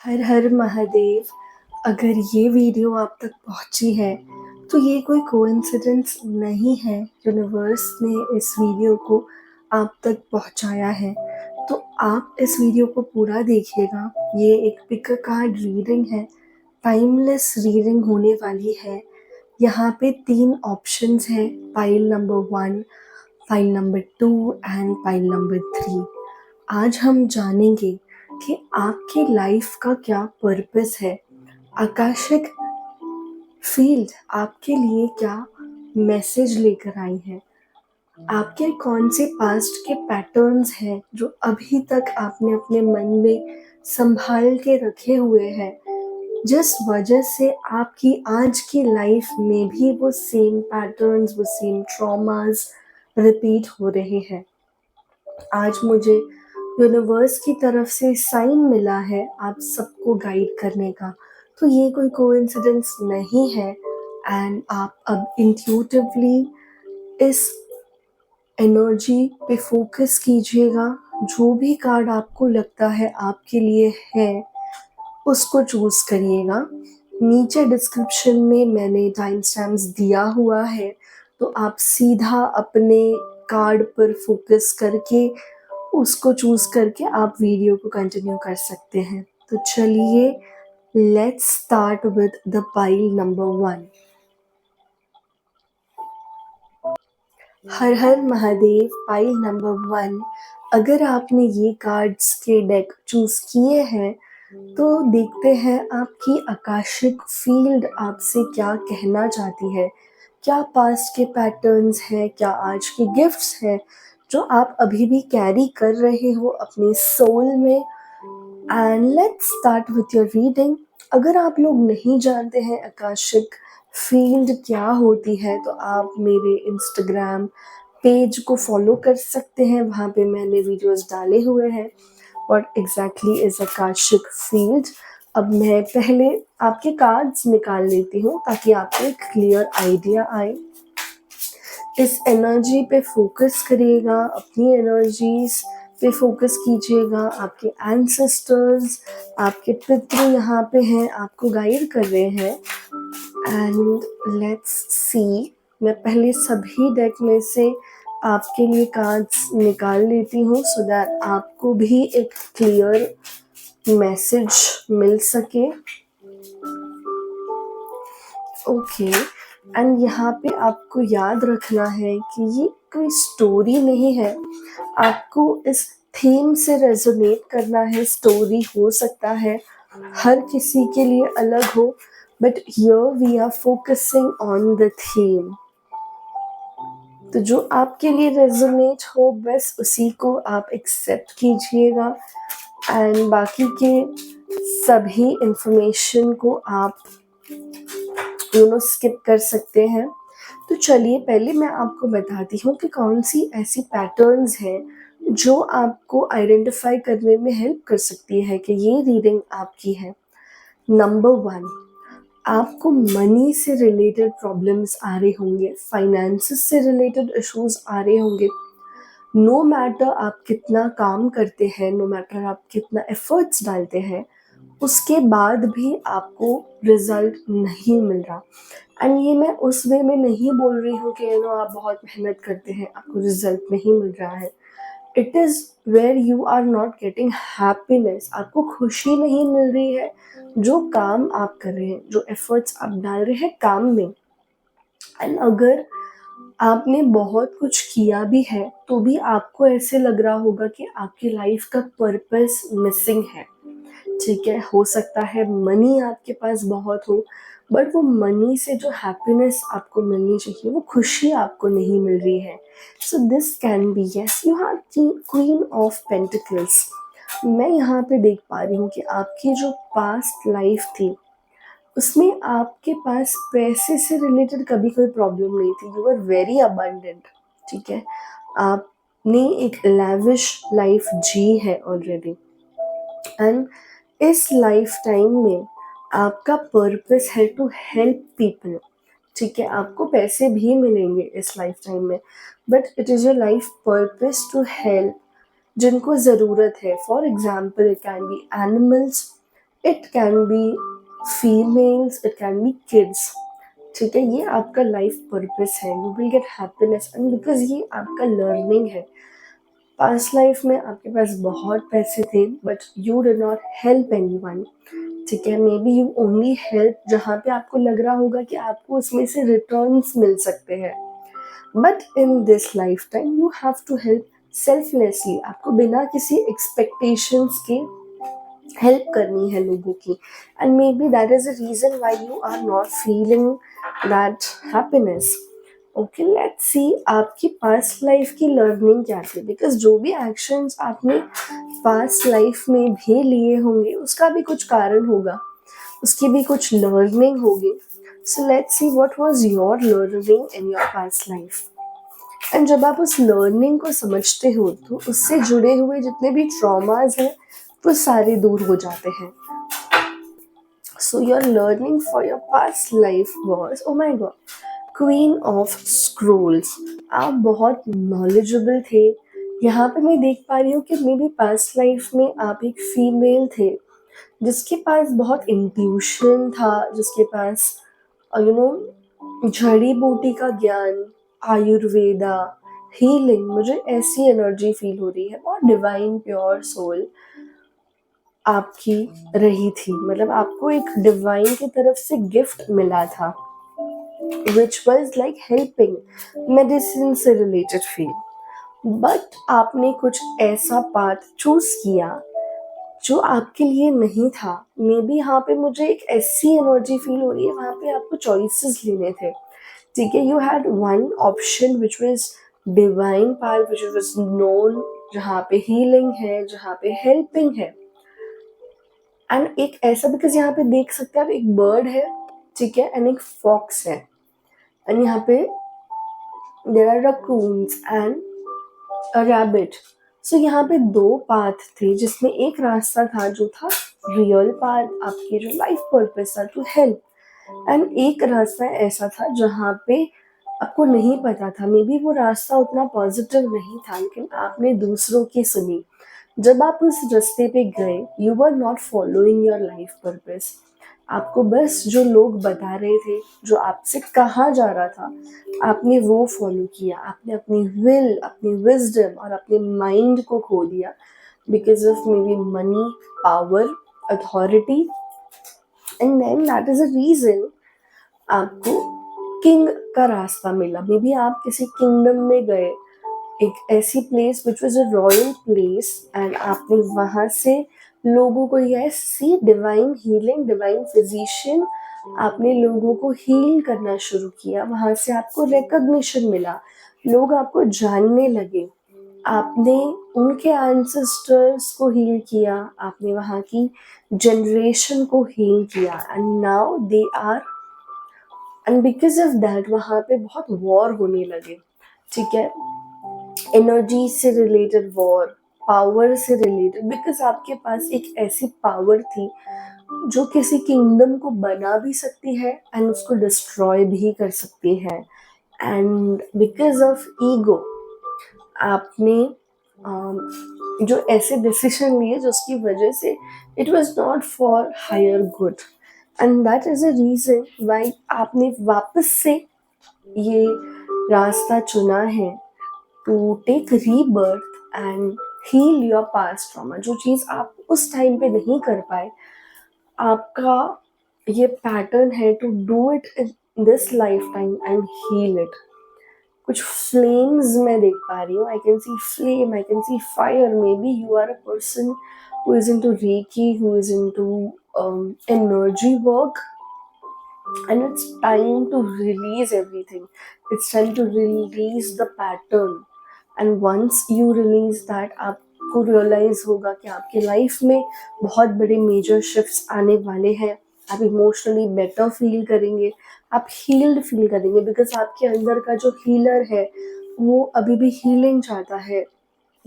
हर हर महादेव। अगर ये वीडियो आप तक पहुंची है तो ये कोई कोइंसिडेंस नहीं है। यूनिवर्स ने इस वीडियो को आप तक पहुंचाया है, तो आप इस वीडियो को पूरा देखिएगा। ये एक पिक कार्ड रीडिंग है, टाइमलेस रीडिंग होने वाली है। यहाँ पे 3 ऑप्शंस हैं, pile number 1, pile number 2 and pile number 3। आज हम जानेंगे कि आपकी लाइफ का क्या पर्पस है। आकाशिक फील्ड आपके लिए क्या मैसेज लेकर आई है। आपके कौन से पास्ट के पैटर्न्स हैं जो अभी तक आपने अपने मन में संभाल के रखे हुए हैं, जिस वजह से आपकी आज की लाइफ में भी वो सेम पैटर्न्स, वो सेम ट्रॉमास रिपीट हो रहे हैं। आज मुझे यूनिवर्स की तरफ से साइन मिला है आप सबको गाइड करने का, तो ये कोई कोइंसिडेंस नहीं है। एंड आप अब इंट्यूटिवली इस एनर्जी पे फोकस कीजिएगा। जो भी कार्ड आपको लगता है आपके लिए है, उसको चूज करिएगा। नीचे डिस्क्रिप्शन में मैंने टाइम स्टैम्प्स दिया हुआ है, तो आप सीधा अपने कार्ड पर फोकस करके उसको चूज करके आप वीडियो को कंटिन्यू कर सकते हैं। तो चलिए, let's start with the pile number 1। हर हर महादेव। पाइल नंबर 1, अगर आपने ये कार्ड्स के डेक चूज किए हैं तो देखते हैं आपकी आकाशिक फील्ड आपसे क्या कहना चाहती है। क्या पास्ट के पैटर्न्स हैं, क्या आज के गिफ्ट्स हैं जो आप अभी भी कैरी कर रहे हो अपने सोल में। And let's start with your reading. अगर आप लोग नहीं जानते हैं आकाशिक फील्ड क्या होती है, तो आप मेरे इंस्टाग्राम पेज को फॉलो कर सकते हैं। वहाँ पे मैंने वीडियोस डाले हुए हैं। What exactly is Akashic field. अब मैं पहले आपके कार्ड्स निकाल लेती हूँ ताकि आपको एक क्लियर आइडिया आए। इस एनर्जी पे फोकस करिएगा, अपनी एनर्जीज पे फोकस कीजिएगा। आपके एंसेस्टर्स, आपके पितृ यहाँ पे हैं, आपको गाइड कर रहे हैं। एंड लेट्स सी, मैं पहले सभी डेक में से आपके लिए कार्ड्स निकाल लेती हूँ सो दैट आपको भी एक क्लियर मैसेज मिल सके। ओके, एंड यहाँ पे आपको याद रखना है कि ये कोई स्टोरी नहीं है। आपको इस थीम से रेजोनेट करना है। स्टोरी हो सकता है हर किसी के लिए अलग हो, but here we are focusing on the theme. तो जो आपके लिए रेजोनेट हो बस उसी को आप एक्सेप्ट कीजिएगा, एंड बाकी के सभी इंफॉर्मेशन को आप स्किप कर सकते हैं। तो चलिए, पहले मैं आपको बताती हूँ कि कौन सी ऐसी पैटर्न्स हैं जो आपको आइडेंटिफाई करने में हेल्प कर सकती है कि ये रीडिंग आपकी है। नंबर 1, आपको मनी से रिलेटेड प्रॉब्लम्स आ रहे होंगे, फाइनेंसेस से रिलेटेड इश्यूज आ रहे होंगे। नो मैटर आप कितना काम करते हैं, नो मैटर आप कितना एफर्ट्स डालते हैं, उसके बाद भी आपको रिजल्ट नहीं मिल रहा। एंड ये मैं उस वे में नहीं बोल रही हूँ कि आप बहुत मेहनत करते हैं आपको रिजल्ट नहीं मिल रहा है। It is where you are not getting happiness, आपको खुशी नहीं मिल रही है जो काम आप कर रहे हैं, जो एफर्ट्स आप डाल रहे हैं काम में। एंड अगर आपने बहुत कुछ किया भी है तो भी आपको ऐसे लग रहा होगा कि आपकी लाइफ का पर्पस मिसिंग है। ठीक है, हो सकता है मनी आपके पास बहुत हो, बट वो मनी से जो हैप्पीनेस आपको मिलनी चाहिए, वो खुशी आपको नहीं मिल रही है। So this can be, yes you have queen of pentacles. मैं यहाँ पे देख पा रही हूँ कि आपकी जो पास्ट लाइफ थी उसमें आपके पास पैसे से रिलेटेड कभी कोई प्रॉब्लम नहीं थी। You are very abundant. ठीक है, आपने एक लैविश लाइफ जी है ऑलरेडी। एंड इस लाइफ टाइम में आपका पर्पस है टू हेल्प पीपल। ठीक है, आपको पैसे भी मिलेंगे इस लाइफ टाइम में, but it is your life purpose to help जिनको ज़रूरत है। For example, it can be animals, it can be females, it can be kids, ठीक है। ये आपका लाइफ पर्पस है, you will get happiness, and because ये आपका लर्निंग है। पास्ट लाइफ में आपके पास बहुत पैसे थे but you did not help anyone, ठीक है। May be you only help जहाँ पे आपको लग रहा होगा कि आपको उसमें से रिटर्न्स मिल सकते हैं, but in this life time you have to help selflessly. आपको बिना किसी एक्सपेक्टेशंस के हेल्प करनी है लोगों की, and maybe that is the reason why you are not feeling that happiness. Okay, let's see आपकी पास्ट लाइफ की लर्निंग क्या थी, बिकॉज जो भी एक्शंस आपने पास्ट लाइफ में भी लिए होंगे उसका भी कुछ कारण होगा, उसकी भी कुछ लर्निंग होगी। सो let's see what was your learning in your past life, and जब आप उस लर्निंग को समझते हो तो उससे जुड़े हुए जितने भी ट्रॉमाज हैं वो सारे दूर हो जाते हैं। So your learning for your past life was, oh my God, queen of scrolls. आप बहुत नॉलेजेबल थे। यहाँ पे मैं देख पा रही हूँ कि मे बी पास्ट लाइफ में आप एक फीमेल थे जिसके पास बहुत इंट्यूशन था, जिसके पास यू नो जड़ी बूटी का ज्ञान, आयुर्वेदा, हीलिंग, मुझे ऐसी एनर्जी फील हो रही है। बहुत डिवाइन प्योर सोल आपकी रही थी, मतलब आपको एक डिवाइन की तरफ से गिफ्ट मिला था which was like helping, medicine से रिलेटेड फील्ड। बट आपने कुछ ऐसा पाथ चूज किया जो आपके लिए नहीं था। मे बी यहाँ पे मुझे एक ऐसी एनर्जी फील हो रही है, वहाँ पे आपको चॉइसेस लेने थे, ठीक है। You had one option which was divine path, which was known, जहाँ पे हीलिंग है, जहाँ पे हेल्पिंग है, एंड एक ऐसा, बिकॉज यहाँ पे देख सकते हैं आप, एक बर्ड है, ठीक है, एंड एक फॉक्स है, एंड यहाँ पे there are raccoons and a rabbit. So यहाँ पे दो पाथ थे जिसमें एक रास्ता था जो था रियल पाथ, आपकी जो लाइफ पर्पस था टू हेल्प, एंड एक रास्ता ऐसा था जहाँ पे आपको नहीं पता था, मे बी वो रास्ता उतना पॉजिटिव नहीं था, लेकिन आपने दूसरों की सुनी। जब आप उस रास्ते पे गए, you were not following your life purpose, आपको बस जो लोग बता रहे थे, जो आपसे कहा जा रहा था, आपने वो फॉलो किया। आपने अपनी विल, अपनी विजडम और अपने माइंड को खो दिया because of maybe money, power, authority, and then that is a reason आपको किंग का रास्ता मिला। मे बी आप किसी किंगडम में गए, एक ऐसी place which was a royal place, and आपने वहाँ से लोगों को, यस सी, डिवाइन हीलिंग, डिवाइन फिजिशियन, आपने लोगों को हील करना शुरू किया। वहाँ से आपको रिकग्निशन मिला, लोग आपको जानने लगे, आपने उनके एंसेस्टर्स को हील किया, आपने वहाँ की जनरेशन को हील किया, and now they are, and because of that वहाँ पे बहुत वॉर होने लगे, ठीक है, एनर्जी से रिलेटेड वॉर, पावर से रिलेटेड, बिकॉज आपके पास एक ऐसी पावर थी जो किसी किंगडम को बना भी सकती है एंड उसको डिस्ट्रॉय भी कर सकती है, एंड बिकॉज ऑफ ईगो आपने जो ऐसे डिसीजन लिए जिसकी वजह से it was not for higher good, and that is a reason why आपने वापस से ये रास्ता चुना है to take rebirth and heal your past trauma. जो चीज़ आप उस टाइम पे नहीं कर पाए, आपका ये पैटर्न है to do it in this life time and heal it. कुछ फ्लेम्स मैं देख पा रही हूँ, I can see flame, I can see fire, maybe you are a person who is into Reiki, who is into energy work, and it's time to release everything. It's time to release the pattern, and once you release that, आपको realise होगा कि आपके life में बहुत बड़े major shifts आने वाले हैं। आप इमोशनली बेटर फील करेंगे, आप हील्ड फील करेंगे, बिकॉज आपके अंदर का जो हीलर है वो अभी भी हीलिंग चाहता है,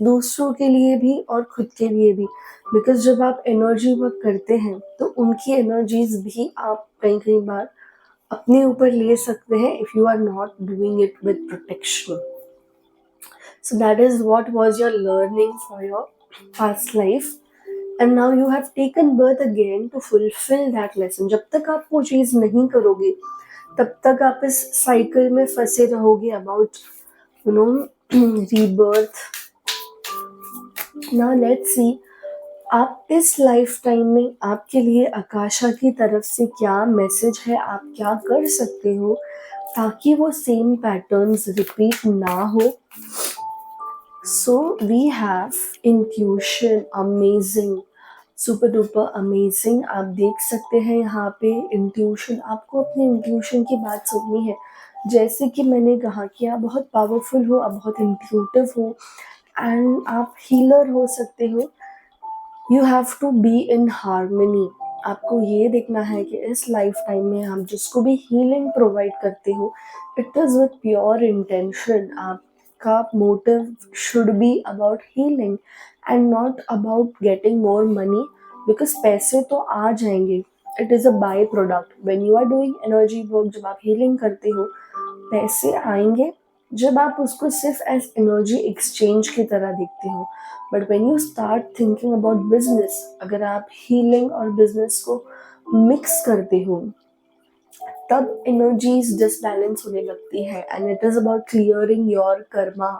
दूसरों के लिए भी और खुद के लिए भी। बिकॉज जब आप एनर्जी वर्क करते हैं तो उनकी एनर्जीज भी आप कहीं कहीं बार अपने ऊपर ले सकते हैं if you are not doing it with protection. So that is what was your learning for your past life, and now you have taken birth again to fulfil that lesson. जब तक आप वो चीज़ नहीं करोगे तब तक आप इस साइकिल में फंसे रहोगे about you know rebirth. Now let's see आप इस लाइफ टाइम में आपके लिए आकाशा की तरफ से क्या मैसेज है, आप क्या कर सकते हो ताकि वो सेम पैटर्न्स रिपीट ना हो। So we have intuition, amazing, super duper amazing. आप देख सकते हैं यहाँ पे इंट्यूशन, आपको अपने इंट्यूशन की बात सुननी है। जैसे कि मैंने कहा कि आप बहुत पावरफुल हो, आप बहुत इंट्यूटिव हो एंड आप हीलर हो सकते हो। You have to be in harmony. आपको ये देखना है कि इस लाइफ टाइम में आप जिसको भी हीलिंग प्रोवाइड करते हो, it is with pure intention. आपका motive should be about healing and not about getting more money, because पैसे तो आ जाएंगे, it is a byproduct. When you are doing energy work, जब आप हीलिंग करते हो पैसे आएंगे जब आप उसको सिर्फ एज एनर्जी एक्सचेंज की तरह देखते हो। But when you start thinking about business, अगर आप हीलिंग और बिजनेस को मिक्स करते हो तब एनर्जीज डिसबैलेंस होने लगती है and it is about clearing your Karma.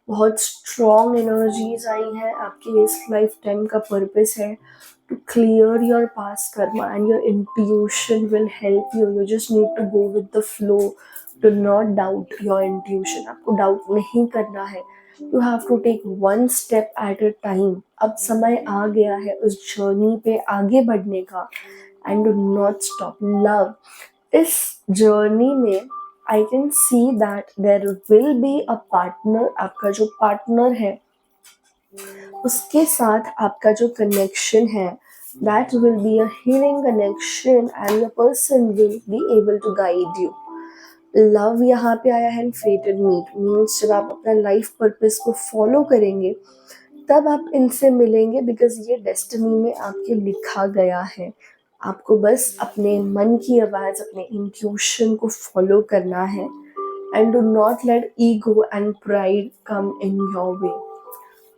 बहुत स्ट्रॉन्ग एनर्जीज आई हैं, आपके इस लाइफ टाइम का पर्पस है to clear your past karma, and your intuition will help you. You just need to go with the flow. Do not doubt your intuition. आपको doubt नहीं करना है। You have to take one step at a time. अब समय आ गया है उस journey पे आगे बढ़ने का and do not stop. Love, इस जर्नी में आई can see that there will be a partner. आपका जो पार्टनर है उसके साथ आपका जो कनेक्शन है, that will be a healing connection and the person will be able to guide you. Love यहाँ पे आया है, फेटेड मीट मीन्स जब आप अपना लाइफ पर्पस को फॉलो करेंगे तब आप इनसे मिलेंगे, बिकॉज ये डेस्टिनी में आपके लिखा गया है। आपको बस अपने मन की आवाज़, अपने इंट्यूशन को फॉलो करना है and do not let ego and pride come in your way.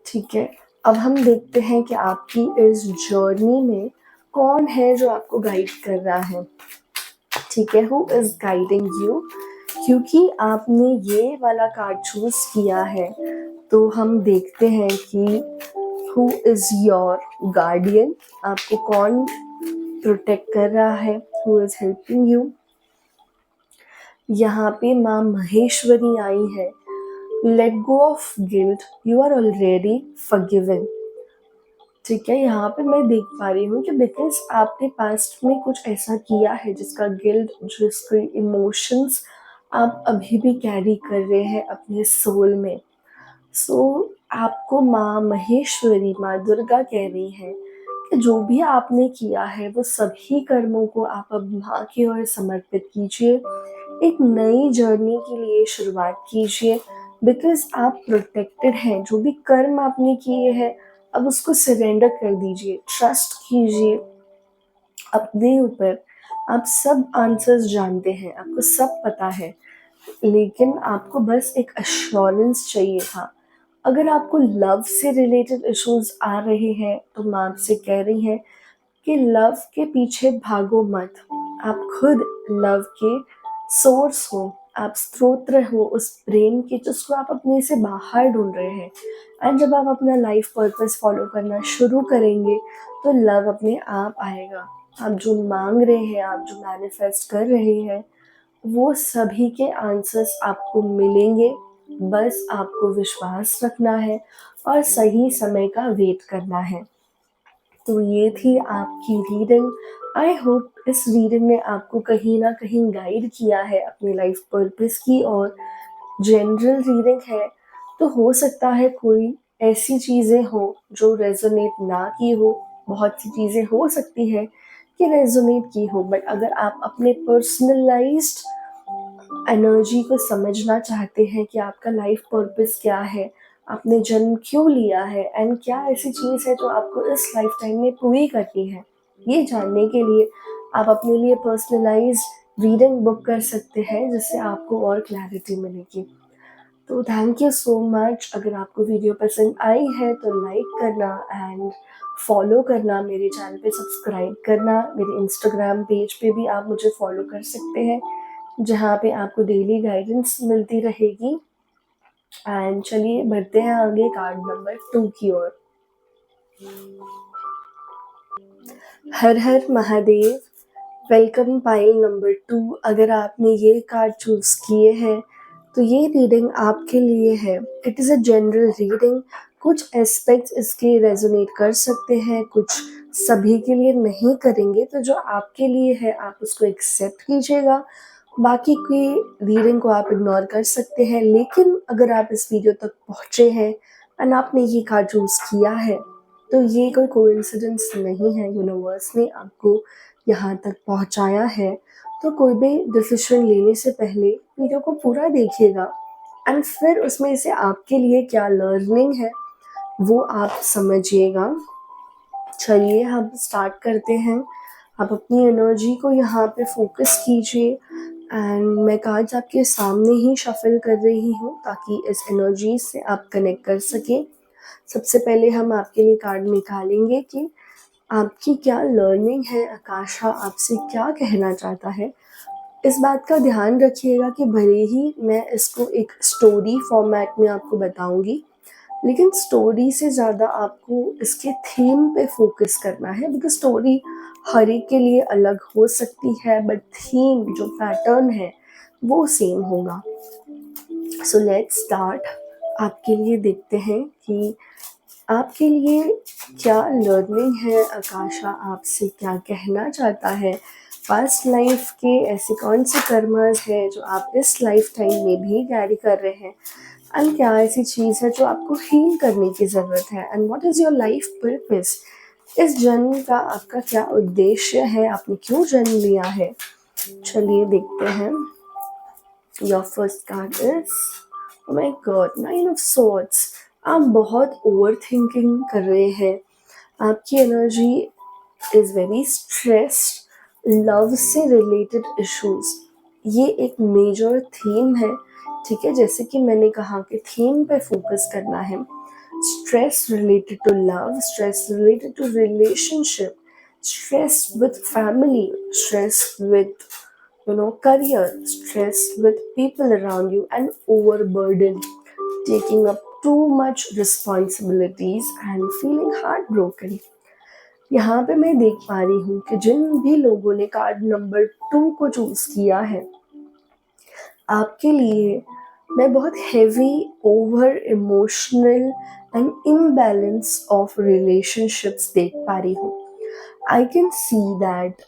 ठीक है, अब हम देखते हैं कि आपकी इस जर्नी में कौन है जो आपको गाइड कर रहा है। ठीक है, हु इज गाइडिंग यू। क्योंकि आपने ये वाला कार्ड चूज किया है तो हम देखते हैं कि हु इज योर गार्डियन, आपको कौन प्रोटेक्ट कर रहा है, हु इज हेल्पिंग यू। यहाँ पे माँ महेश्वरी आई है। Let go of guilt, you are already forgiven. ठीक है, यहाँ पे मैं देख पा रही हूँ कि बिकॉज आपने पास्ट में कुछ ऐसा किया है जिसका गिल्ट, जिसके इमोशंस आप अभी भी कैरी कर रहे हैं अपने सोल में। सो आपको माँ महेश्वरी, माँ दुर्गा कह रही है कि जो भी आपने किया है वो सभी कर्मों को आप अब माँ की ओर समर्पित कीजिए, एक नई जर्नी के लिए शुरुआत कीजिए, बिकॉज आप प्रोटेक्टेड हैं। जो भी कर्म आपने किए हैं अब उसको सरेंडर कर दीजिए, ट्रस्ट कीजिए अपने ऊपर। आप सब आंसर्स जानते हैं, आपको सब पता है, लेकिन आपको बस एक अश्योरेंस चाहिए था। अगर आपको लव से रिलेटेड इश्यूज आ रहे हैं तो माँ आपसे कह रही है कि लव के पीछे भागो मत। आप खुद लव के सोर्स हो, आप स्रोत्र हो उस प्रेम के जिसको आप अपने से बाहर ढूंढ रहे हैं। एंड जब आप अपना लाइफ पर्पस फॉलो करना शुरू करेंगे तो लव अपने आप आएगा। आप जो मांग रहे हैं, आप जो मैनिफेस्ट कर रहे हैं, वो सभी के आंसर्स आपको मिलेंगे। बस आपको विश्वास रखना है और सही समय का वेट करना है। तो ये थी आपकी रीडिंग। आई होप इस रीडिंग ने आपको कहीं ना कहीं गाइड किया है अपनी लाइफ पर्पस की। और जनरल रीडिंग है तो हो सकता है कोई ऐसी चीज़ें हो जो रेजोनेट ना की हो, बहुत सी चीज़ें हो सकती है कि रेजोनेट की हो, बट अगर आप अपने पर्सनलाइज्ड एनर्जी को समझना चाहते हैं कि आपका लाइफ पर्पस क्या है, आपने जन्म क्यों लिया है एंड क्या ऐसी चीज़ है जो आपको इस लाइफ टाइम में पूरी करनी है, ये जानने के लिए आप अपने लिए पर्सनलाइज्ड रीडिंग बुक कर सकते हैं, जिससे आपको और क्लैरिटी मिलेगी। तो थैंक यू सो मच। अगर आपको वीडियो पसंद आई है तो लाइक करना एंड फॉलो करना, मेरे चैनल पे सब्सक्राइब करना। मेरे इंस्टाग्राम पेज पे भी आप मुझे फॉलो कर सकते हैं, जहाँ पे आपको डेली गाइडेंस मिलती रहेगी। एंड चलिए बढ़ते हैं आगे कार्ड नंबर 2 की ओर। हर हर महादेव। Welcome pile number 2। अगर आपने ये कार्ड चूज किए हैं तो ये रीडिंग आपके लिए है। It is a general reading. कुछ एस्पेक्ट्स इसके रेजोनेट कर सकते हैं, कुछ सभी के लिए नहीं करेंगे। तो जो आपके लिए है आप उसको एक्सेप्ट कीजिएगा, बाकी की रीडिंग को आप इग्नोर कर सकते हैं। लेकिन अगर आप इस वीडियो तक पहुँचे हैं एंड आपने ये कार्ड चूज किया है तो ये कोई कोइंसिडेंस नहीं है, यूनिवर्स ने आपको यहाँ तक पहुँचाया है। तो कोई भी डिसीजन लेने से पहले वीडियो को पूरा देखिएगा एंड फिर उसमें से आपके लिए क्या लर्निंग है वो आप समझिएगा। चलिए हम स्टार्ट करते हैं। आप अपनी एनर्जी को यहाँ पे फोकस कीजिए एंड मैं कार्ड्स आपके सामने ही शफल कर रही हूँ ताकि इस एनर्जी से आप कनेक्ट कर सकें। सबसे पहले हम आपके लिए कार्ड निकालेंगे कि आपकी क्या लर्निंग है, आकाशा आपसे क्या कहना चाहता है। इस बात का ध्यान रखिएगा कि भले ही मैं इसको एक स्टोरी फॉर्मेट में आपको बताऊंगी, लेकिन स्टोरी से ज़्यादा आपको इसके थीम पे फोकस करना है, बिकॉज स्टोरी हर एक के लिए अलग हो सकती है बट थीम जो पैटर्न है वो सेम होगा। So let's start. आपके लिए देखते हैं कि आपके लिए क्या लर्निंग है, आकाशा आपसे क्या कहना चाहता है। पास्ट लाइफ के ऐसे कौन से कर्मास है जो आप इस लाइफ टाइम में भी कैरी कर रहे हैं, एंड क्या ऐसी चीज़ है जो आपको हील करने की ज़रूरत है, and what is your life purpose. इस जन्म का आपका क्या उद्देश्य है, आपने क्यों जन्म लिया है। चलिए देखते हैं। Your first card is, oh my God, 9 of swords. आप बहुत ओवर थिंकिंग कर रहे हैं। आपकी energy is very stressed. Love से रिलेटेड इश्यूज ये एक मेजर थीम है। ठीक है, जैसे कि मैंने कहा कि थीम पे फोकस करना है। Stress related to love, stress related to relationship, stress with family, stress with career, stress with people around you, and overburden, taking up too much responsibilities and feeling heartbroken. यहाँ पे मैं देख पा रही हूँ कि जिन भी लोगों ने कार्ड नंबर 2 को चूज किया है, आपके लिए मैं बहुत heavy, over emotional and imbalance of relationships देख पा रही हूँ। आई कैन सी दैट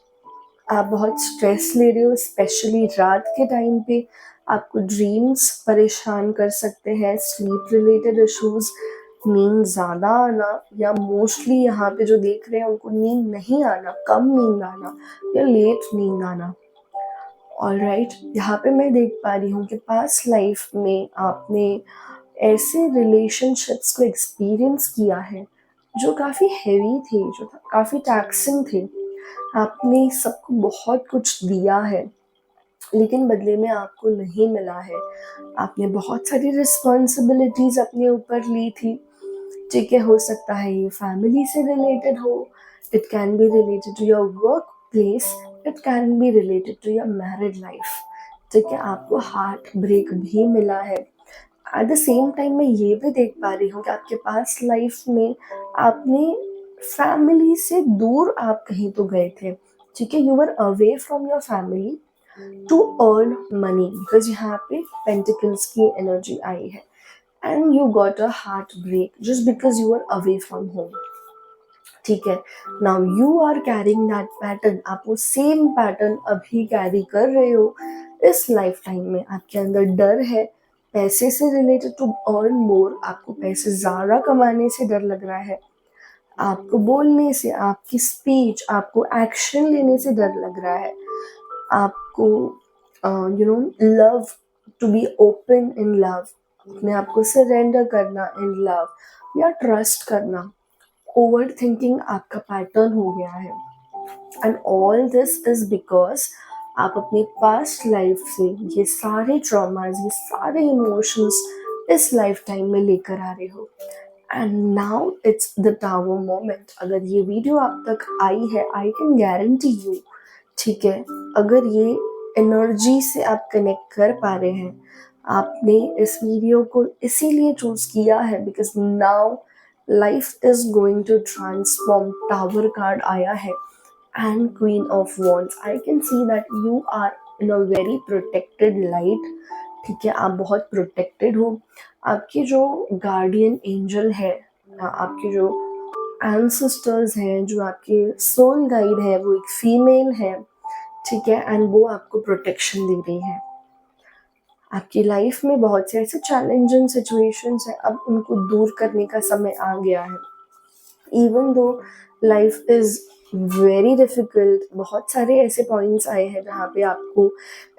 आप बहुत स्ट्रेस ले रहे हो, स्पेशली रात के टाइम पे। आपको ड्रीम्स परेशान कर सकते हैं, स्लीप रिलेटेड इश्यूज, नींद ज़्यादा आना, या मोस्टली यहाँ पे जो देख रहे हैं उनको नींद नहीं आना, कम नींद आना या लेट नींद आना। ऑलराइट, यहाँ पे मैं देख पा रही हूँ कि पास्ट लाइफ में आपने ऐसे रिलेशनशिप्स को एक्सपीरियंस किया है जो काफ़ी हैवी थे, जो काफ़ी टैक्सिंग थे। आपने सबको बहुत कुछ दिया है लेकिन बदले में आपको नहीं मिला है। आपने बहुत सारी रिस्पॉन्सिबिलिटीज़ अपने ऊपर ली थी। ठीक है, हो सकता है ये फैमिली से रिलेटेड हो, it can be related to your workplace, it can be related to your married life. ठीक है, आपको हार्ट ब्रेक भी मिला है। एट द सेम टाइम मैं ये भी देख पा रही हूँ कि आपके पास लाइफ में आपने फैमिली से दूर आप कहीं तो गए थे। ठीक है, you were away from your family to earn money, because यहाँ पे पेंटिकल्स की एनर्जी आई है and you got a heartbreak just because you are away from home. ठीक है, now you are carrying that pattern. आप वो same pattern अभी कैरी कर रहे हो इस लाइफ टाइम में। आपके अंदर डर है पैसे से रिलेटेड टू अर्न मोर। आपको पैसे ज़्यादा कमाने से डर लग रहा है, आपको बोलने से, आपकी स्पीच, आपको एक्शन लेने से डर लग रहा है, आपको love, to be open in love, अपने आप को सरेंडर करना इन लव या ट्रस्ट करना। ओवर थिंकिंग आपका पैटर्न हो गया है and all this is because आप अपनी पास्ट लाइफ से ये सारे ट्रॉमास, ये सारे इमोशंस इस लाइफ टाइम में लेकर आ रहे हो। And now it's the tower moment. अगर ये वीडियो आप तक आई है, आई कैन गारंटी यू, ठीक है, अगर ये एनर्जी से आप कनेक्ट कर पा रहे हैं, आपने इस वीडियो को इसीलिए चूज किया है because now life is going to transform. Tower card आया है and queen of wands. I can see that you are in a very protected light, ठीक है, आप बहुत प्रोटेक्टेड हो। आपके जो गार्डियन एंजल है, आपके जो एंसेस्टर्स हैं, जो आपके सोल गाइड है, वो एक फीमेल है, ठीक है, एंड वो आपको प्रोटेक्शन दे रही है। आपकी लाइफ में बहुत से ऐसे चैलेंजिंग सिचुएशंस हैं, अब उनको दूर करने का समय आ गया है। Even though life is very difficult, बहुत सारे ऐसे पॉइंट्स आए हैं जहाँ पे आपको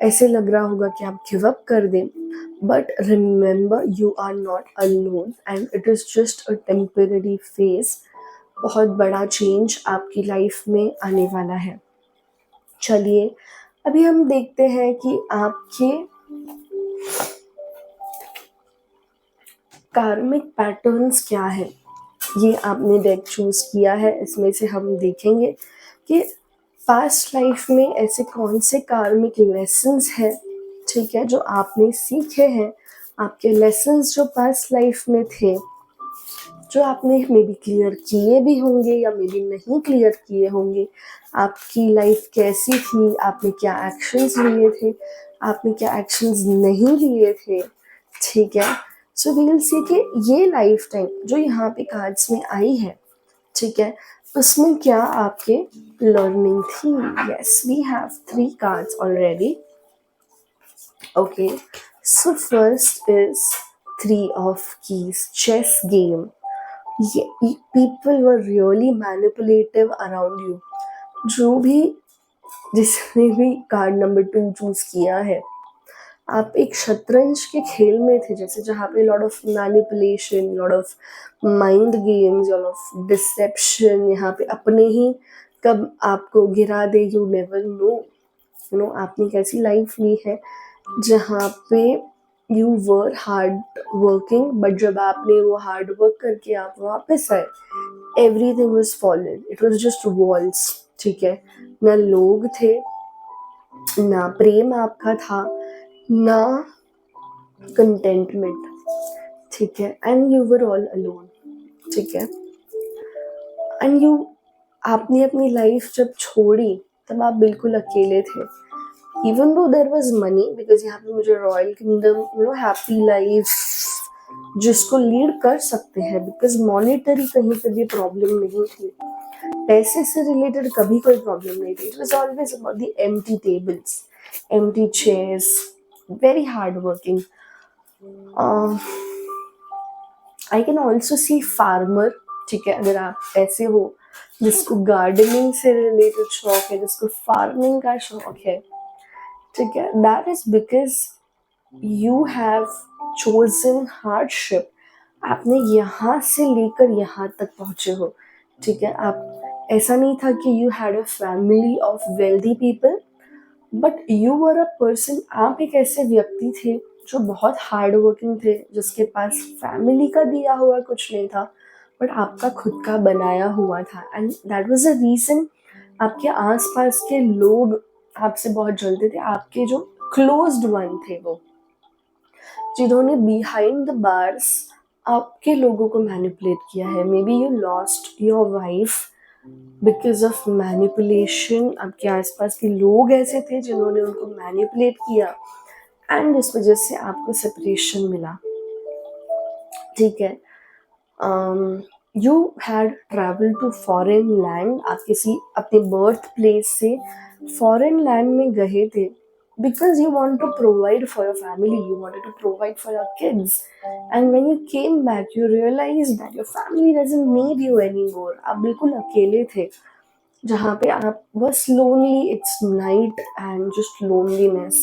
ऐसे लग रहा होगा कि आप गिव अप कर दें, but remember you are not alone and it is just a temporary phase. बहुत बड़ा चेंज आपकी लाइफ में आने वाला है। चलिए अभी हम देखते हैं कि आपके कार्मिक पैटर्न्स क्या है। ये आपने डेक चूज किया है, इसमें से हम देखेंगे कि पास्ट लाइफ में ऐसे कौन से कार्मिक लेसन्स हैं, ठीक है, जो आपने सीखे हैं। आपके लेसन्स जो पास्ट लाइफ में थे, जो आपने मे बी क्लियर किए भी होंगे या मे बी नहीं क्लियर किए होंगे। आपकी लाइफ कैसी थी, आपने क्या एक्शंस लिए थे, आपने क्या एक्शंस नहीं लिए थे, ठीक है। सो वी विल सी कि ये लाइफ टाइम जो यहाँ पे कार्ड्स में आई है, ठीक है, उसमें क्या आपके लर्निंग थी। Yes, we have 3 cards already. Okay, so first is 3 of keys, chess game. People were really manipulative around you. जो भी, जिसने भी कार्ड नंबर 2 चूज किया है, आप एक शतरंज के खेल में थे, जैसे जहाँ पे lot of manipulation, lot of mind games, lot of deception, यहाँ पे अपने ही कब आपको गिरा दे, you never know. You know आपने कैसी लाइफ ली है जहाँ पे you were hard working, but जब आपने वो हार्ड वर्क करके आप वापस आए, everything was fallen, it was just walls, ठीक है। ना लोग थे, ना प्रेम आपका था, ना कंटेंटमेंट, ठीक है, and you were all alone, ठीक है। एंड यू, आपने अपनी लाइफ जब छोड़ी तब आप बिल्कुल अकेले थे। Even though there was money, because यहाँ पे मुझे royal kingdom, you know happy life जिसको लीड कर सकते हैं, बिकॉज मॉनेटरी कहीं पर भी प्रॉब्लम नहीं थी, पैसे से रिलेटेड कभी कोई प्रॉब्लम नहीं थी। It was always about the empty tables, empty chairs, very hard working. I can also C farmer, ठीक है, अगर आप ऐसे हो जिसको गार्डनिंग से रिलेटेड शौक है, जिसको फार्मिंग का शौक है, ठीक है, that is because you have chosen hardship. आपने यहाँ से लेकर यहाँ तक पहुंचे हो, ठीक है। आप, ऐसा नहीं था कि you had a family of wealthy people, but you were a person, आप एक ऐसे व्यक्ति थे जो बहुत हार्ड वर्किंग थे, जिसके पास फैमिली का दिया हुआ कुछ नहीं था, बट आपका खुद का बनाया हुआ था, and that was the reason आपके आसपास के लोग आपसे बहुत जलते थे। आपके जो क्लोज्ड वन थे, वो जिन्होंने बिहाइंड द बार्स आपके लोगों को मैनिपुलेट किया है। May be you lost your wife because of manipulation. आपके आसपास के लोग ऐसे थे जिन्होंने उनको मैनिपुलेट किया, एंड इस वजह से आपको सेपरेशन मिला, ठीक है। You had travel to foreign land, आप किसी अपने बर्थ प्लेस से फॉरेन लैंड में गए थे, because you want to provide for your family, you wanted to provide for your kids, and when you came back you realized that your family doesn't need you anymore। आप बिल्कुल अकेले थे, जहाँ पे आप बस lonely, it's night and just loneliness,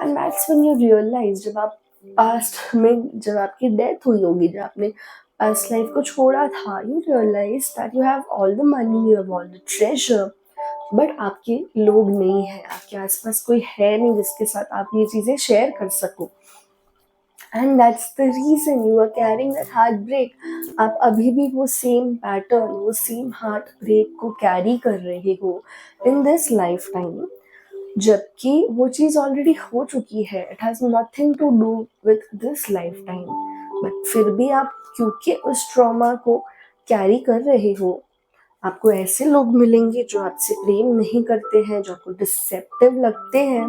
and that's when you realize, जब आप पास्ट में, जब आपकी डेथ हुई होगी, जब आपने पास्ट लाइफ को छोड़ा था, you realize that you have all the money, you have all the treasure, but आपके लोग नहीं है, आपके आसपास कोई है नहीं जिसके साथ आप ये चीजें शेयर कर सको। And that's the reason you are carrying that heartbreak. आप अभी भी वो सेम पैटर्न, वो सेम हार्ट ब्रेक को कैरी कर रहे हो इन दिस लाइफ टाइम, जबकि वो चीज़ ऑलरेडी हो चुकी है। It has nothing to do with this life time, but फिर भी आप क्योंकि उस ट्रॉमा को कैरी कर रहे हो, आपको ऐसे लोग मिलेंगे जो आपसे प्रेम नहीं करते हैं, जो आपको डिसेप्टिव लगते हैं।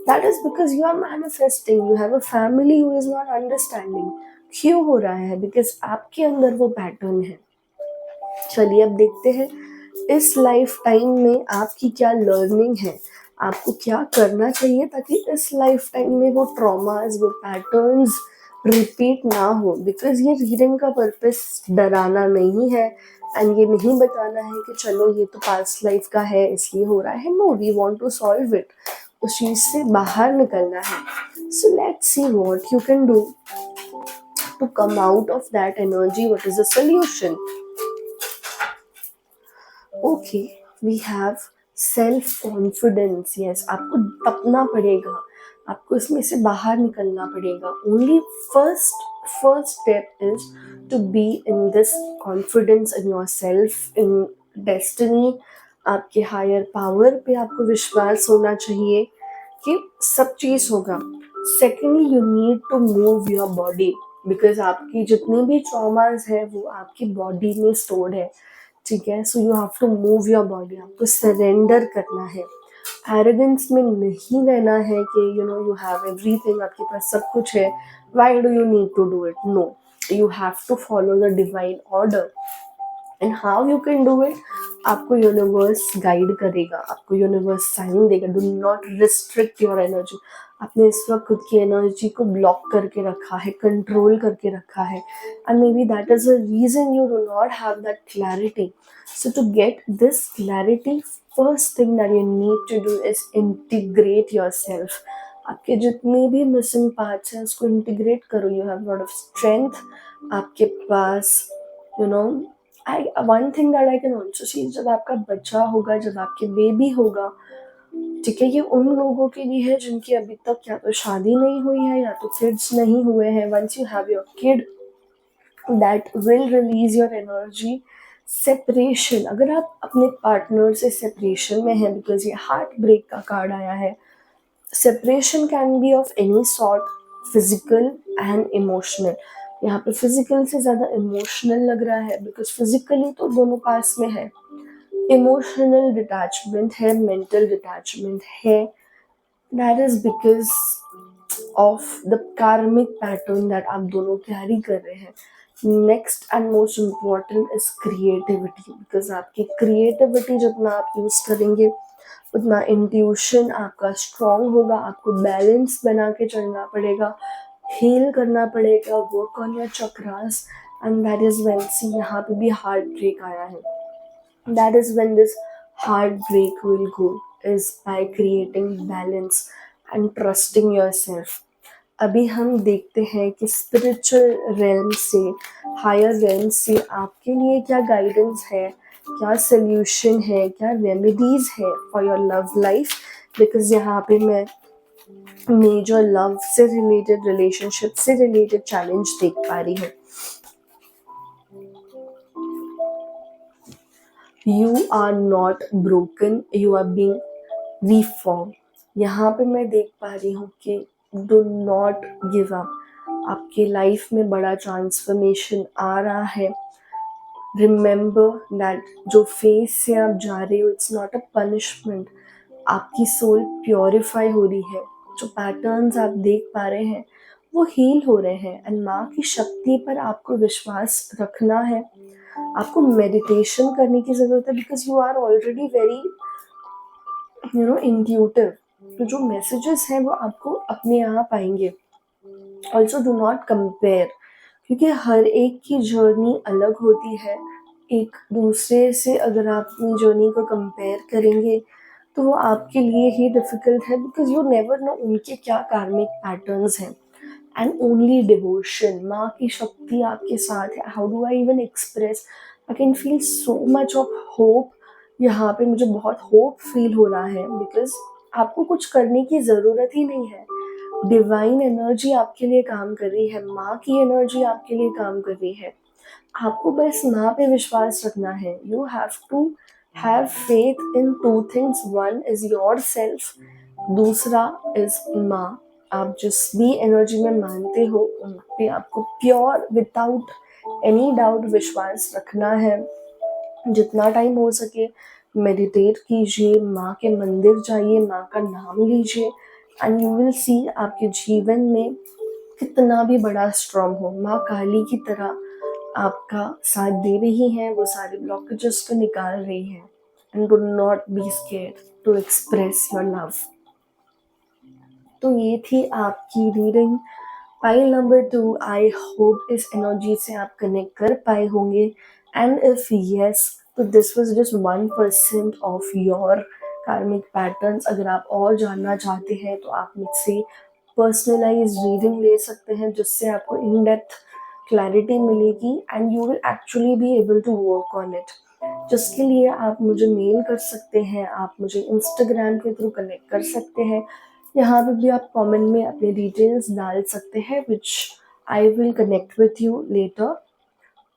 That is because you are manifesting, you have a family who is not understanding. क्यों हो रहा है? बिकॉज आपके अंदर वो पैटर्न है। चलिए अब देखते हैं इस लाइफ टाइम में आपकी क्या लर्निंग है, आपको क्या करना चाहिए ताकि इस लाइफ टाइम में वो ट्रॉमास, वो पैटर्न्स रिपीट ना हो। बिकॉज ये रीडिंग का पर्पस डराना नहीं है, एंड ये नहीं बताना है कि चलो ये तो पास्ट लाइफ का है इसलिए हो रहा है। No, we want to solve it, उस चीज से बाहर निकलना है। So let's see what you can do to come out of that energy, what is the solution. Okay, we have self confidence. Yes, आपको तपना पड़ेगा, आपको इसमें से बाहर निकलना पड़ेगा। Only first first step is to be in this confidence in yourself, in destiny. आपके हायर पावर पे आपको विश्वास होना चाहिए कि सब चीज़ होगा। Secondly, you need to move your body, because आपकी जितनी भी ट्रॉमास है वो आपकी बॉडी में स्टोर्ड है। ठीक है, so you have to move your body, आपको सरेंडर करना है। एरोगेंस में नहीं रहना है कि you know you have everything, आपके पास सब कुछ है, why do you need to do it. No, you have to follow the divine order. And how you can do it, आपको यूनिवर्स गाइड करेगा, आपको यूनिवर्स साइन देगा। Do not restrict your energy. आपने इस वक्त खुद की एनर्जी को ब्लॉक करके रखा है, कंट्रोल करके रखा है, and maybe that is the reason you do not have that clarity. So to get this clarity, first thing that you need to do is integrate yourself. आपके जितने भी missing parts हैं उसको integrate करो। You have lot of strength आपके पास, you know. One thing that I can also see, जब आपका बच्चा होगा, जब आपके बेबी होगा, ठीक है, ये उन लोगों के लिए है जिनकी अभी तक या तो शादी नहीं हुई है या तो किड्स नहीं हुए हैं। Once you have your kid, that will release your energy. Separation, अगर आप अपने पार्टनर से सेपरेशन में हैं, बिकॉज ये हार्ट ब्रेक का कार्ड आया है, separation can be of any sort, physical and emotional. यहाँ पे फिजिकल से ज़्यादा इमोशनल लग रहा है, बिकॉज फिजिकली तो दोनों पास में है, इमोशनल डिटैचमेंट है, मेंटल डिटैचमेंट है। That is because of the कार्मिक पैटर्न दैट आप दोनों कैरी कर रहे हैं। Next and most important is creativity, because आपकी क्रिएटिविटी जितना आप यूज करेंगे उतना इंट्यूशन आपका स्ट्रांग होगा। आपको बैलेंस बना के चलना पड़ेगा, हील करना पड़ेगा, work on your chakras. And that is when, see यहाँ पे भी हार्ट ब्रेक आया है, that is when this heartbreak will go, is by creating balance and trusting yourself। अभी हम देखते हैं कि स्पिरिचुअल रेल्म से, हायर रेल्म से आपके लिए क्या गाइडेंस है, क्या सोल्यूशन है, क्या रेमेडीज है for your love life. Because यहाँ पे मैं मेजर लव से रिलेटेड, रिलेशनशिप से रिलेटेड चैलेंज देख पा रही हूँ। You are not broken, you are being reform. यहाँ पे मैं देख पा रही हूँ कि डू नॉट गिव अप, आपके लाइफ में बड़ा ट्रांसफॉर्मेशन आ रहा है। रिमेंबर दैट जो फेज से आप जा रहे हो, इट्स नॉट अ पनिशमेंट। आपकी सोल प्योरीफाई हो रही है, जो पैटर्न्स आप देख पा रहे हैं वो हील हो रहे हैं। एंड माँ की शक्ति पर आपको विश्वास रखना है, आपको मेडिटेशन करने की ज़रूरत है, because you are already very intuitive. तो जो मैसेजेस हैं वो आपको अपने आप आएंगे। ऑल्सो डू नॉट कंपेयर, क्योंकि हर एक की जर्नी अलग होती है। एक दूसरे से अगर आप अपनी जर्नी को कंपेयर करेंगे तो वो आपके लिए ही डिफ़िकल्ट है, बिकॉज यू नेवर नो उनके क्या कार्मिक पैटर्न्स हैं। एंड ओनली डिवोशन, माँ की शक्ति आपके साथ है। How do I even express, I can feel so much of hope. यहाँ पे मुझे बहुत होप फील हो रहा है, बिकॉज आपको कुछ करने की ज़रूरत ही नहीं है। डिवाइन एनर्जी आपके लिए काम कर रही है, माँ की एनर्जी आपके लिए काम कर रही है। आपको बस माँ पे विश्वास रखना है। You have to have faith in two things, one is yourself, दूसरा इज माँ। आप जिस भी एनर्जी में मानते हो उन पे आपको प्योर विदाउट एनी डाउट विश्वास रखना है। जितना टाइम हो सके मेडिटेट कीजिए, माँ के मंदिर जाइए, माँ का नाम लीजिए, एंड यू विल सी आपके जीवन में कितना भी बड़ा स्ट्रॉन्ग हो, माँ काली की तरह आपका साथ दे रही हैं, वो सारे ब्लॉकेजेस को निकाल रही हैं। And do not be scared to express your love. तो ये थी आपकी reading pile number 2। I hope इस एनर्जी से आप कनेक्ट कर पाए होंगे, एंड इफ यस तो this was just 1% of your karmic patterns. अगर आप और जानना चाहते हैं तो आप मुझसे पर्सनलाइज रीडिंग ले सकते हैं, जिससे आपको इन डेप्थ क्लैरिटी मिलेगी and you will actually be able to work on it. जिसके लिए आप मुझे मेल कर सकते हैं, आप मुझे इंस्टाग्राम के थ्रू कनेक्ट कर सकते हैं। यहाँ पे भी आप कमेंट में अपने डिटेल्स डाल सकते हैं, which I will connect with you later.